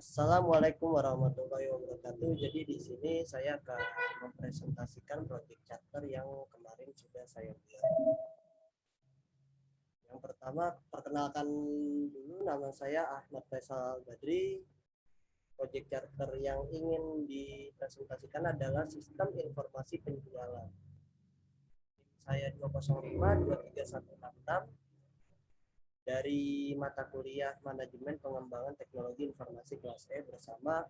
Assalamualaikum warahmatullahi wabarakatuh. Jadi di sini saya akan mempresentasikan project charter yang kemarin sudah saya buat. Yang pertama, perkenalkan dulu, nama saya Ahmad Faisal Badri. Project charter yang ingin dipresentasikan adalah sistem informasi penjualan. Saya 205-23166 dari mata kuliah Manajemen Pengembangan Teknologi Informasi kelas E bersama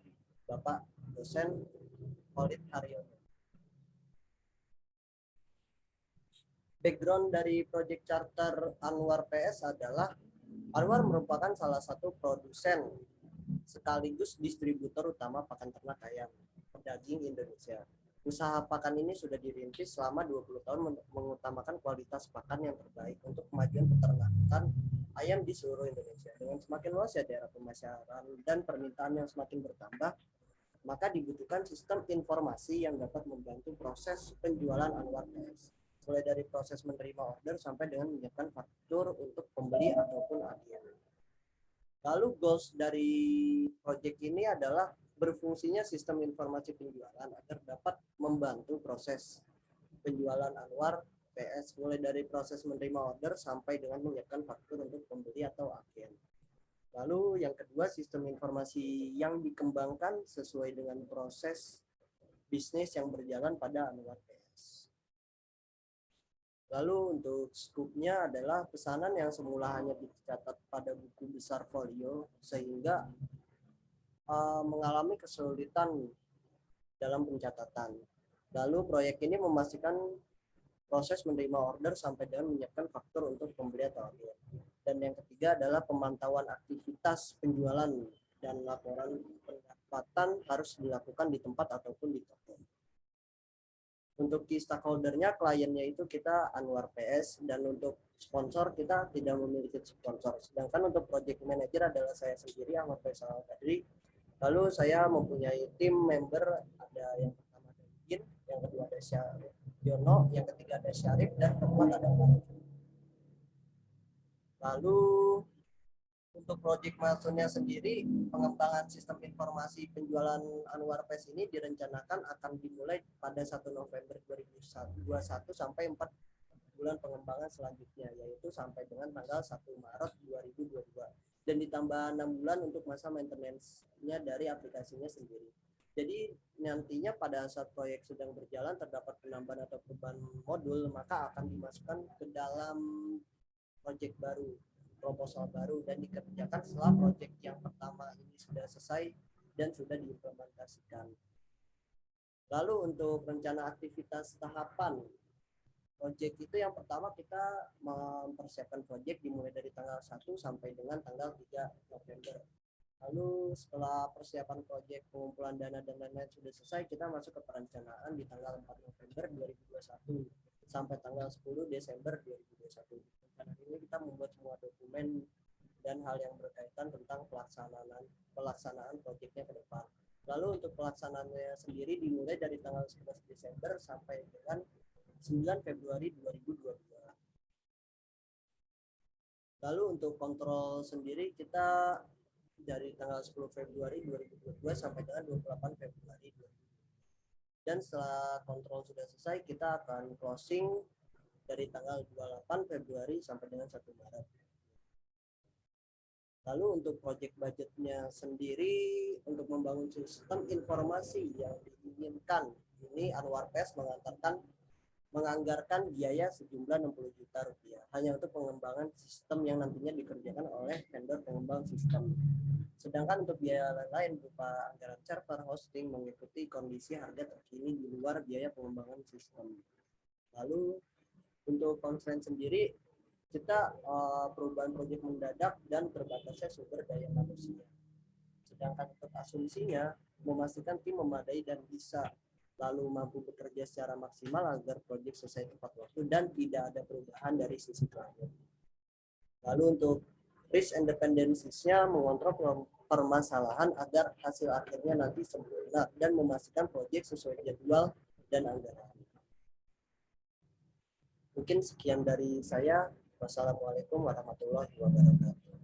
Bapak dosen Khalid Haryono. Background dari Project Charter Anwar PS adalah Anwar merupakan salah satu produsen sekaligus distributor utama pakan ternak ayam daging Indonesia. Usaha pakan ini sudah dirintis selama 20 tahun mengutamakan kualitas pakan yang terbaik untuk kemajuan peternakan ayam di seluruh Indonesia. Dengan semakin luasnya daerah pemasaran dan permintaan yang semakin bertambah, maka dibutuhkan sistem informasi yang dapat membantu proses penjualan Anwar PS. Mulai dari proses menerima order sampai dengan menyiapkan faktur untuk pembeli ataupun agen. Lalu goals dari proyek ini adalah berfungsinya sistem informasi penjualan agar dapat membantu proses penjualan Anwar PS mulai dari proses menerima order sampai dengan menyiapkan faktur untuk pembeli atau agen. Lalu yang kedua, sistem informasi yang dikembangkan sesuai dengan proses bisnis yang berjalan pada Anwar PS. Lalu untuk skupnya adalah pesanan yang semula hanya dicatat pada buku besar folio sehingga mengalami kesulitan dalam pencatatan. Lalu proyek ini memastikan proses menerima order sampai dengan menyiapkan faktur untuk pembeli atau agen. Dan yang ketiga adalah pemantauan aktivitas penjualan dan laporan pendapatan harus dilakukan di tempat ataupun di toko. Untuk key stakeholder-nya, kliennya itu kita Anwar PS, dan untuk sponsor kita tidak memiliki sponsor. Sedangkan untuk project manager adalah saya sendiri, Ahmad Faisal Badri. Lalu saya mempunyai tim member, ada yang pertama ada Gin, yang kedua ada Yono, yang ketiga ada Syarif, dan keempat ada Marif. Lalu untuk proyek milestone-nya sendiri, pengembangan sistem informasi penjualan Anwar PS ini direncanakan akan dimulai pada 1 November 2021 sampai 4 bulan pengembangan selanjutnya, yaitu sampai dengan tanggal 1 Maret 2022. Dan ditambah 6 bulan untuk masa maintenance-nya dari aplikasinya sendiri. Jadi nantinya pada saat proyek sedang berjalan terdapat penambahan atau perubahan modul, maka akan dimasukkan ke dalam proyek baru, proposal baru, dan dikerjakan setelah proyek yang pertama ini sudah selesai dan sudah diimplementasikan. Lalu untuk rencana aktivitas tahapan proyek itu, yang pertama kita mempersiapkan proyek dimulai dari tanggal 1 sampai dengan tanggal 3 November. Lalu setelah persiapan proyek, pengumpulan dana dan lain-lain sudah selesai, kita masuk ke perencanaan di tanggal 4 November 2021 sampai tanggal 10 Desember 2021. Karena ini kita membuat semua dokumen dan hal yang berkaitan tentang pelaksanaan proyeknya ke depan. Lalu untuk pelaksanaannya sendiri dimulai dari tanggal 11 Desember sampai dengan 9 Februari 2022. Lalu untuk kontrol sendiri kita dari tanggal 10 Februari 2022 sampai dengan 28 Februari 2022. Dan setelah kontrol sudah selesai, kita akan closing dari tanggal 28 Februari sampai dengan 1 Maret. Lalu untuk proyek budgetnya sendiri, untuk membangun sistem informasi yang diinginkan, ini Anwar PS menganggarkan biaya sejumlah 60 juta rupiah hanya untuk pengembangan sistem yang nantinya dikerjakan oleh vendor pengembang sistem. Sedangkan untuk biaya lain berupa anggaran server, hosting, mengikuti kondisi harga terkini di luar biaya pengembangan sistem. Lalu untuk constraint sendiri, kita perubahan proyek mendadak dan terbatasnya sumber daya manusia. Sedangkan untuk asumsinya, memastikan tim memadai dan bisa lalu mampu bekerja secara maksimal agar proyek selesai tepat waktu dan tidak ada perubahan dari sisi klien. Lalu untuk risk and dependencies-nya mengontrol permasalahan agar hasil akhirnya nanti sempurna dan memastikan proyek sesuai jadwal dan anggaran. Mungkin sekian dari saya. Wassalamualaikum warahmatullahi wabarakatuh.